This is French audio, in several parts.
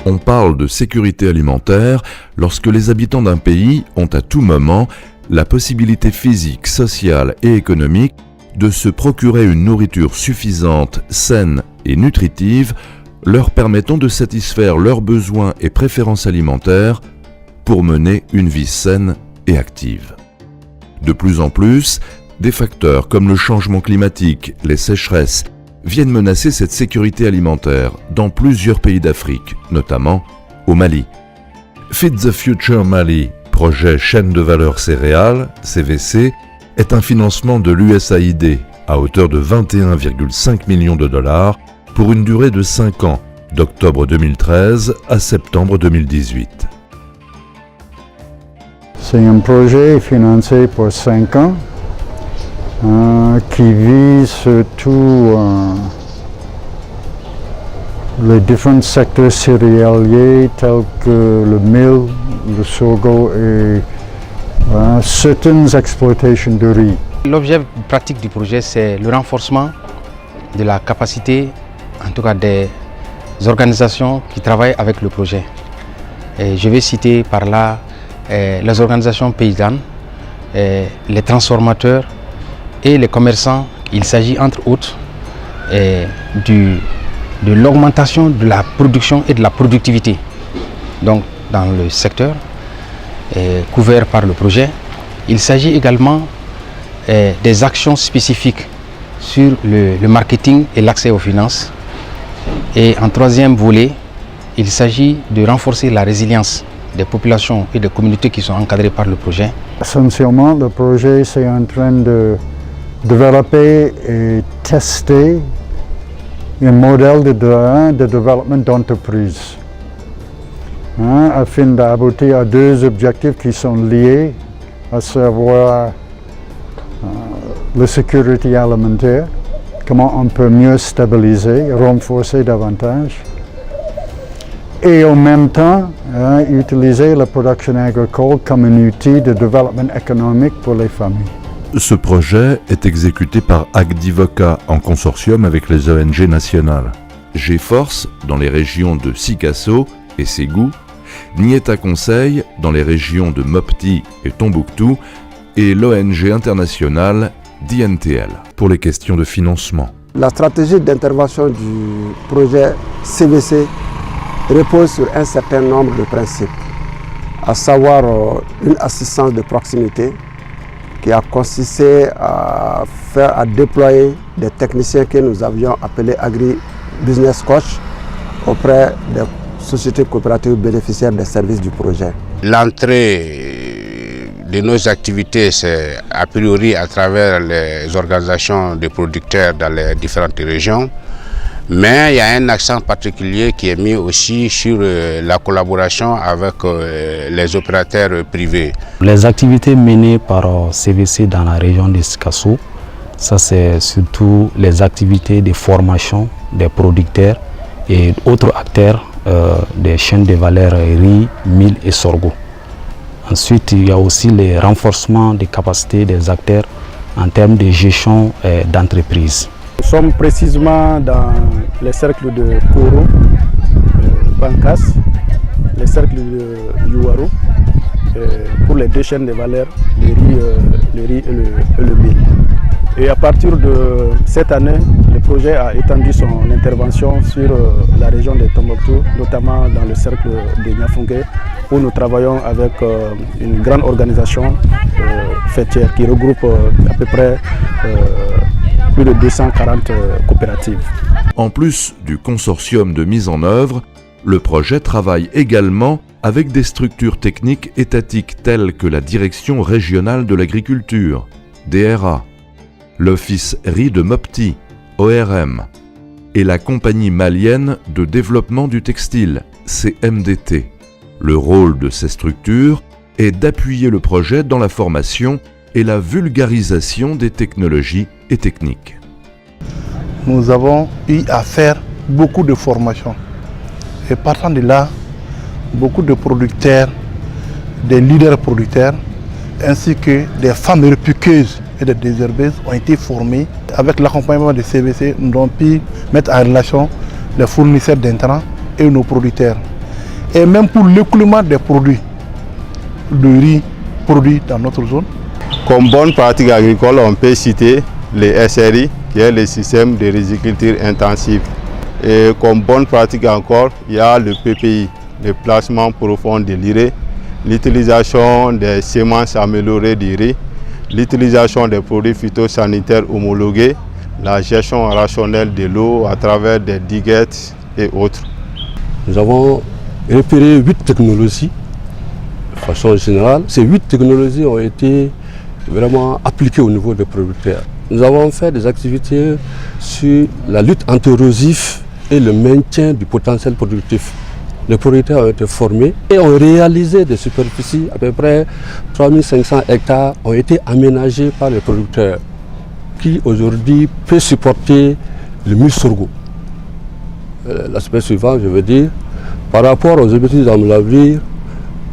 On parle de sécurité alimentaire lorsque les habitants d'un pays ont à tout moment la possibilité physique, sociale et économique de se procurer une nourriture suffisante, saine et nutritive, leur permettant de satisfaire leurs besoins et préférences alimentaires pour mener une vie saine et active. De plus en plus, des facteurs comme le changement climatique, les sécheresses, viennent menacer cette sécurité alimentaire dans plusieurs pays d'Afrique, notamment au Mali. Feed the Future Mali, projet chaîne de valeur céréales, CVC, est un financement de l'USAID à hauteur de 21,5 millions de dollars pour une durée de 5 ans, d'octobre 2013 à septembre 2018. C'est un projet financé pour 5 ans qui vise surtout les différents secteurs céréaliers tels que le mil, le sorgho et certaines exploitations de riz. L'objet pratique du projet, c'est le renforcement de la capacité, en tout cas des organisations qui travaillent avec le projet. Et je vais citer par là les organisations paysannes, les transformateurs et les commerçants. Il s'agit entre autres de l'augmentation de la production et de la productivité donc, dans le secteur couvert par le projet. Il s'agit également des actions spécifiques sur le marketing et l'accès aux finances. Et en troisième volet, il s'agit de renforcer la résilience des populations et des communautés qui sont encadrées par le projet. Essentiellement, le projet est en train de développer et tester un modèle de développement d'entreprise afin d'aboutir à 2 objectifs qui sont liés, à savoir la sécurité alimentaire, comment on peut mieux stabiliser, renforcer davantage, et en même temps utiliser la production agricole comme un outil de développement économique pour les familles. Ce projet est exécuté par Agdivoca en consortium avec les ONG nationales. G-Force dans les régions de Sikasso et Ségou, Nieta Conseil dans les régions de Mopti et Tombouctou et l'ONG internationale DNTL pour les questions de financement. La stratégie d'intervention du projet CVC repose sur un certain nombre de principes, à savoir une assistance de proximité qui a consisté à déployer des techniciens que nous avions appelés Agri-Business Coach auprès des sociétés coopératives bénéficiaires des services du projet. L'entrée de nos activités, c'est a priori à travers les organisations de producteurs dans les différentes régions. Mais il y a un accent particulier qui est mis aussi sur la collaboration avec les opérateurs privés. Les activités menées par CVC dans la région de Sikasso, ça c'est surtout les activités de formation des producteurs et autres acteurs des chaînes de valeur riz, mil et sorgho. Ensuite, il y a aussi le renforcement des capacités des acteurs en termes de gestion d'entreprise. Nous sommes précisément dans les cercles de Koro, Bankas, les cercles de Yuaro, pour les 2 chaînes de valeur, le riz et le mil. Et à partir de cette année, le projet a étendu son intervention sur la région de Tombouctou, notamment dans le cercle de Niafungue, où nous travaillons avec une grande organisation fêtière qui regroupe à peu près plus de 240 coopératives. En plus du consortium de mise en œuvre, le projet travaille également avec des structures techniques étatiques telles que la Direction régionale de l'agriculture, DRA, l'Office riz de Mopti, ORM, et la Compagnie malienne de développement du textile, CMDT. Le rôle de ces structures est d'appuyer le projet dans la formation et la vulgarisation des technologies et techniques. Nous avons eu à faire beaucoup de formations. Et partant de là, beaucoup de producteurs, des leaders producteurs, ainsi que des femmes repiqueuses et des désherbeuses ont été formés. Avec l'accompagnement de CVC, nous avons pu mettre en relation les fournisseurs d'intrants et nos producteurs. et même pour l'écoulement des produits de riz produits dans notre zone. Comme bonne pratique agricole, on peut citer les SRI, qui est le système de riziculture intensive. Et comme bonne pratique encore, il y a le PPI, le placement profond de l'urée, l'utilisation des semences améliorées du riz, l'utilisation des produits phytosanitaires homologués, la gestion rationnelle de l'eau à travers des diguettes et autres. Nous avons repéré 8 technologies de façon générale. Ces 8 technologies ont été vraiment appliquées au niveau des producteurs. Nous avons fait des activités sur la lutte anti-érosif et le maintien du potentiel productif. Les producteurs ont été formés et ont réalisé des superficies, à peu près 3500 hectares ont été aménagés par les producteurs qui aujourd'hui peut supporter le mil sorgho. L'aspect suivant, je veux dire, par rapport aux objectifs dans l'avenir,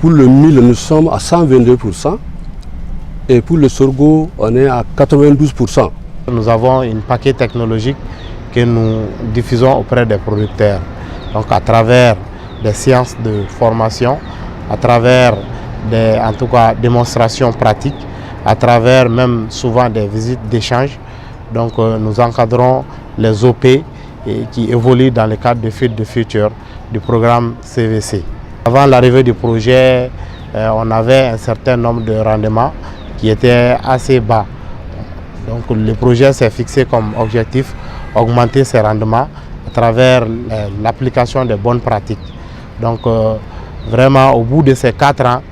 pour le mil, nous sommes à 122% et pour le sorgho, on est à 92%. Nous avons un paquet technologique que nous diffusons auprès des producteurs. Donc à travers des séances de formation, à travers des démonstrations pratiques, à travers même souvent des visites d'échange. Donc nous encadrons les OP qui évoluent dans le cadre de Feed the Future du programme CVC. Avant l'arrivée du projet, on avait un certain nombre de rendements qui étaient assez bas. Donc le projet s'est fixé comme objectif augmenter ses rendements à travers l'application des bonnes pratiques. Donc vraiment au bout de ces 4 ans,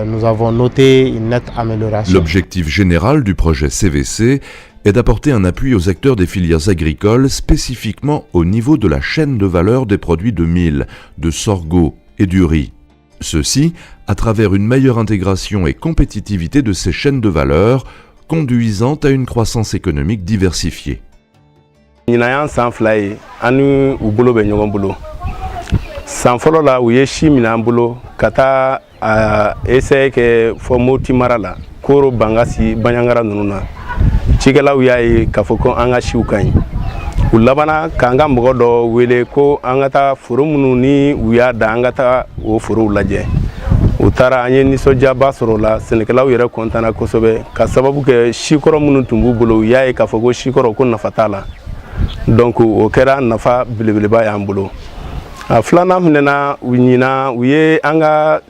nous avons noté une nette amélioration. L'objectif général du projet CVC est d'apporter un appui aux acteurs des filières agricoles, spécifiquement au niveau de la chaîne de valeur des produits de mil, de sorgho et du riz. Ceci à travers une meilleure intégration et compétitivité de ces chaînes de valeur, conduisant à une croissance économique diversifiée. San fɔlɔ la u ye si minɛ an bolo ka taa essayer kɛ fɔ Moti mara la Koro Bangasi Baɲangara ninnu na cikɛlaw y'a ye k'a fɔ ko an ka siw ka ɲi u labana k'an ka mɔgɔ dɔ wele ko an ka taa foro minnu ni u y'a da an ka taa o forow lajɛ u taara an ye nisɔndiyaba sɔrɔ o la sɛnɛkɛlaw yɛrɛ kɔntana kosɛbɛ ka sababu kɛ sikɔrɔ minnu tun b'u bolo u y'a ye k'a fɔ ko sikɔrɔ ko nafa t'a la donc o kɛra nafa belebeleba y'an bolo. Filanan fɛnɛ u ɲina u ye an ka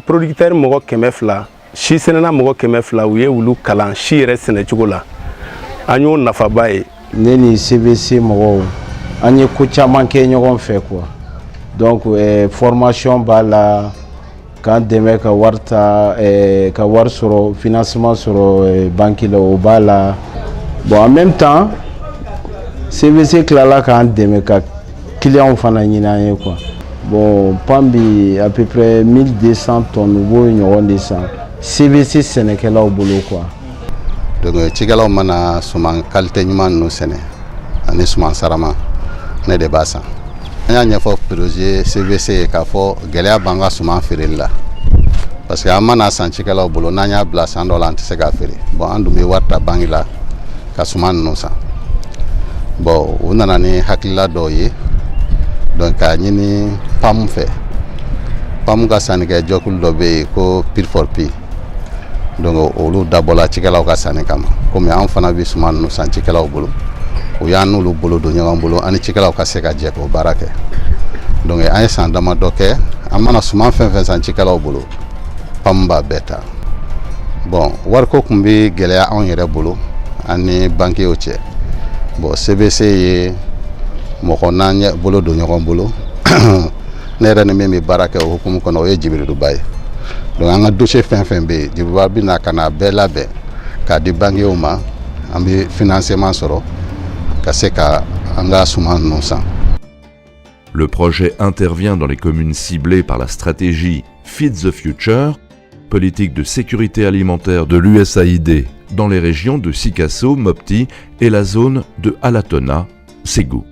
producteur mɔgɔ 200 si sɛnɛna mɔgɔ 200 u ye olu kalan si yɛrɛ sɛnɛcogo la an y'o nafaba ye. Ne ni CVC mɔgɔw an ye ko caman kɛ ɲɔgɔn fɛ quoi donc formation b'a la k'an dɛmɛ ka wari ta ka wari sɔrɔ financement sɔrɔ banque la o b'a la bon en même temps CVC tilala k'an dɛmɛ ka clients fana ɲina ye quoi bon pambi à peu près 1200 tonnes bo ɲɔgɔn de san CVC sɛnɛkɛlaw bolo quoi. Donc cikɛlaw mana suman qualité ɲuman ninnu sɛnɛ ani suman sarama ne de b'a san. An y'a ɲɛfɔ projet CVC ye k'a fɔ gɛlɛya b'an ka suman feereli la parce que an mana san cikɛlaw bolo n'an y'a bila san dɔ la an tɛ se k'a feere bon an dun bɛ wari ta banque la ka suman ninnu san bon u nana ni hakilila dɔw ye. Donc k'a ɲini PAM fɛ PAM ka sannikɛ jɛkulu dɔ bɛ yen ko Peel for Peel donc olu dabɔla cikɛlaw ka sanni kama komi an fana bɛ suman ninnu san cikɛlaw bolo u y'an n'olu bolo don ɲɔgɔn bolo ani cikɛlaw ka se ka jɛ k'o baara kɛ donc an ye san damadɔ kɛ an mana suman fɛn fɛn san cikɛlaw bolo PAM b'a bɛɛ ta bon wariko tun bɛ gɛlɛya anw yɛrɛ bolo ani banquiers cɛ bon CVC ye mɔgɔ n'an bolo don ɲɔgɔn bolo ne yɛrɛ ni min bɛ baara kɛ o hukumu kɔnɔ o ye Jibiriduba ye donc an ka dossier fɛn fɛn bɛ yen Jibiriduba bɛ na ka na bɛɛ labɛn k'a di banquiers ma an bɛ financement sɔrɔ ka se ka an ka suman ninnu san. Le projet intervient dans les communes ciblées par la stratégie Feed the Future, politique de sécurité alimentaire de l'USAID dans les régions de Sikasso, Mopti et la zone de Alatona, Ségou.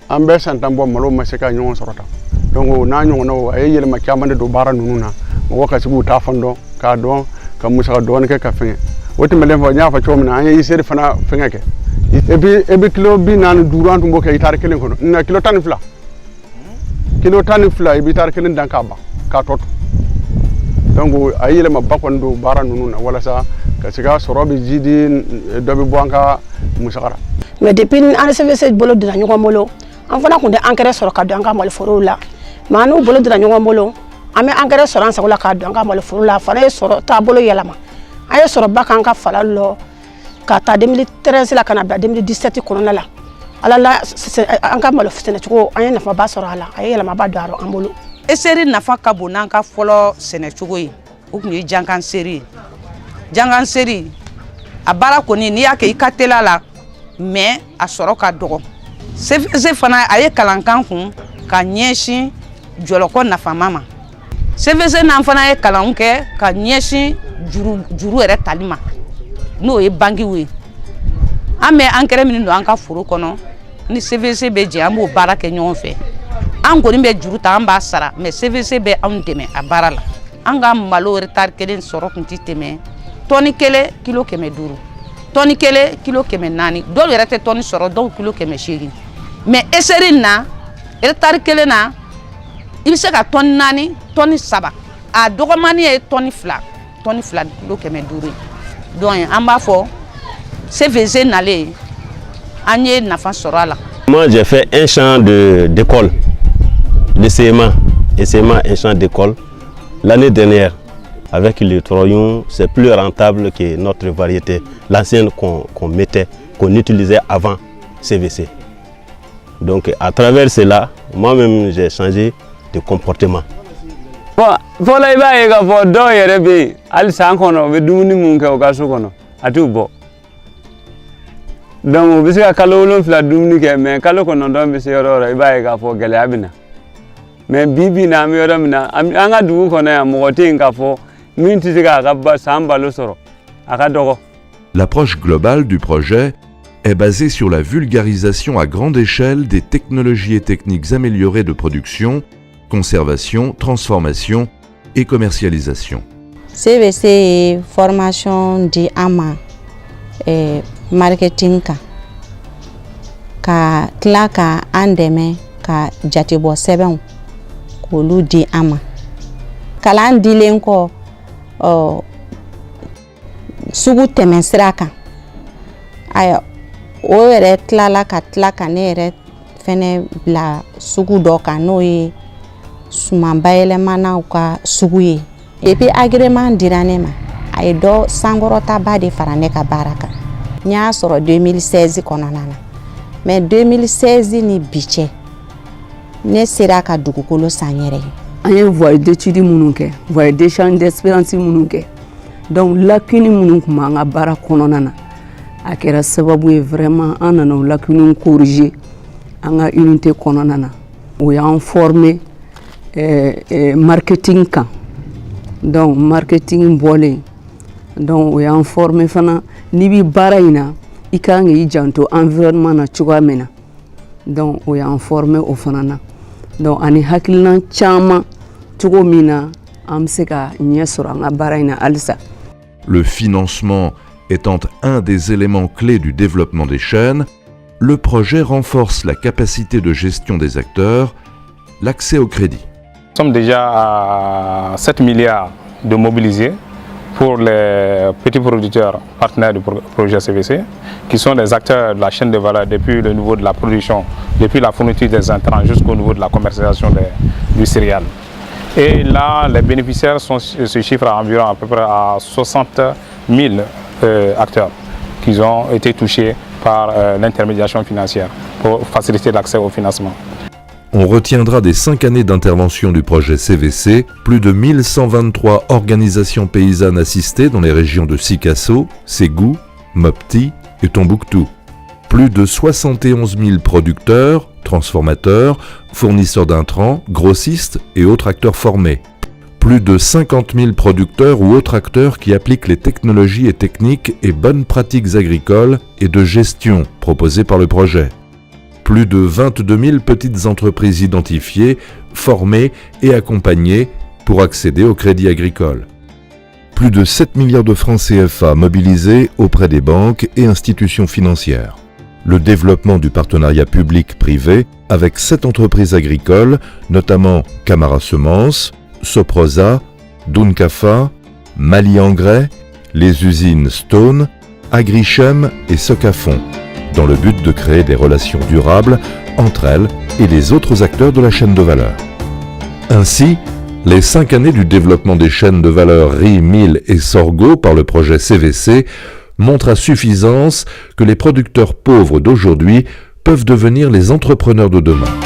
An bɛ san tan bɔ malo ma se ka ɲɔgɔn sɔrɔ tan donc n'a ɲɔgɔnnaw a ye yɛlɛma caman de don baara ninnu na mɔgɔ ka se k'u ta fɛn dɔn k'a dɔn ka musaka dɔɔni kɛ ka fɛngɛ o tɛmɛlen fɔ n y'a fɔ cogo min na an ye ICR fana fɛngɛ kɛ et puis kilo 45 an tun b'o kɛ hectare 1 kɔnɔ kilo 12 i bɛ hectare 1 dan k'a ban k'a tɔ to donc a ye yɛlɛma ba kɔni don baara ninnu na walasa ka se ka sɔrɔ bɛ ji di dɔ bɛ bɔ an ka musaka la. mais depuis an CVC bolo donna ɲɔgɔn bolo an fana tun tɛ engrais sɔrɔ ka don an ka maliforow la mais an n'u bolo donna ɲɔgɔn bolo an bɛ engrais sɔrɔ an sago la ka don an ka maliforo la a fana ye sɔrɔ taabolo yɛlɛma an ye sɔrɔ ba k'an ka fala lɔ ka taa 2013 la ka na bila 2017 kɔnɔna la ala la an ka malo sɛnɛcogo an ye nafaba sɔrɔ a la a ye yɛlɛmaba don a rɔ an bolo. eseri nafa ka bon n'an ka fɔlɔ sɛnɛcogo ye o tun ye jankan seri ye jankan seri a baara kɔni n'i y'a kɛ i ka teliya la mais a sɔrɔ ka dɔgɔ CVC fana a ye kalankan kun ka ɲɛsin jɔlɔkɔ nafama ma CVC n'an fana ye kalanw kɛ ka ɲɛsin juru yɛrɛ tali ma n'o ye bangiw ye an bɛ engrais minnu don an ka foro kɔnɔ ni CVC bɛ jɛ an b'o baara kɛ ɲɔgɔn fɛ an kɔni bɛ juru ta an b'a sara mais CVC bɛ anw dɛmɛ a baara la an ka malo retard kelen sɔrɔ kun tɛ tɛmɛ tɔni kelen kilo 500 tɔni kelen kilo 400 dɔw yɛrɛ tɛ tɔni sɔrɔ dɔw kilo 800 mais eseri na retard kelen na i bɛ se ka tɔni 4 tɔni 3 a dɔgɔmani ye tɔni 2 kilo 500 donc an b'a fɔ CVC nalen an ye nafa sɔrɔ a la. Moi j'ai fait un champ d'école de CMA un champ d'école l'année dernière avec le troyon. C'est plus rentable que notre variété l'ancienne qu'on utilisait avant CVC. Donc à travers cela moi-même j'ai changé de comportement. Voilà, il va y avoir deux yerebi al sankono be dumuni mun ke okaso kono atu bo donc bisi ka kalo lon fla dumuni ke mais kalo kono don bisi yororo iba ga fo gele abina mais bibi na mi yoro mina anga dugu kono ya mo tin ka fo min ti ga ba samba lo soro aka dogo. L'approche globale du projet est basée sur la vulgarisation à grande échelle des technologies et techniques améliorées de production, conservation, transformation et commercialisation. CVC formation di ama marketing ka tila ka an dɛmɛ ka jatebɔ sɛbɛnw k'olu di ama kalan dilen kɔ sugu tɛmɛ sira kan aya o yɛrɛ tilala ka tila ka ne yɛrɛ fɛnɛ bila sugu dɔ kan n'o ye suman bayɛlɛmanaw ka sugu ye depuis agrément dira ne ma a ye dɔ sankɔrɔtaba de fara ne ka baara kan n y'a sɔrɔ 2016 kɔnɔna na mais 2016 ni bi cɛ ne sera ka dugukolo san yɛrɛ ye. An ye voyage d'étude minnu kɛ voyage d'échange d'expérience minnu kɛ donc lacune minnu tun b'an ka baara kɔnɔna na a kɛra sababu ye vraiment an nana o lacune corriger an ka unité kɔnɔna na o y'an former marketing kan donc marketing bɔlen donc o y'an former fana n'i bi baara in na i kan k'i janto environnement na cogoya min na donc o y'an former o fana na donc ani hakilina caman cogo min na an bɛ se ka ɲɛ sɔrɔ an ka baara in na halisa. Le financement étant un des éléments clés du développement des chaînes, le projet renforce la capacité de gestion des acteurs, l'accès au crédit. Nous sommes déjà à 7 milliards de mobilisés pour les petits producteurs partenaires du projet CVC, qui sont des acteurs de la chaîne de valeur depuis le niveau de la production, depuis la fourniture des intrants jusqu'au niveau de la commercialisation du céréal. Et là, les bénéficiaires se chiffrent à environ à peu près à 60 000 acteurs qui ont été touchés par l'intermédiation financière pour faciliter l'accès au financement. On retiendra des 5 années d'intervention du projet CVC, plus de 1123 organisations paysannes assistées dans les régions de Sikasso, Ségou, Mopti et Tombouctou. Plus de 71 000 producteurs, transformateurs, fournisseurs d'intrants, grossistes et autres acteurs formés. Plus de 50 000 producteurs ou autres acteurs qui appliquent les technologies et techniques et bonnes pratiques agricoles et de gestion proposées par le projet. Plus de 22 000 petites entreprises identifiées, formées et accompagnées pour accéder au crédit agricole. Plus de 7 milliards de francs CFA mobilisés auprès des banques et institutions financières. Le développement du partenariat public-privé avec 7 entreprises agricoles, notamment Camara Semences, Soprosa, Dunkafa, Mali Engrais, les usines Stone, Agrichem et Socafon, dans le but de créer des relations durables entre elles et les autres acteurs de la chaîne de valeur. Ainsi, les 5 années du développement des chaînes de valeur riz, mil et sorgho par le projet CVC montrent à suffisance que les producteurs pauvres d'aujourd'hui peuvent devenir les entrepreneurs de demain.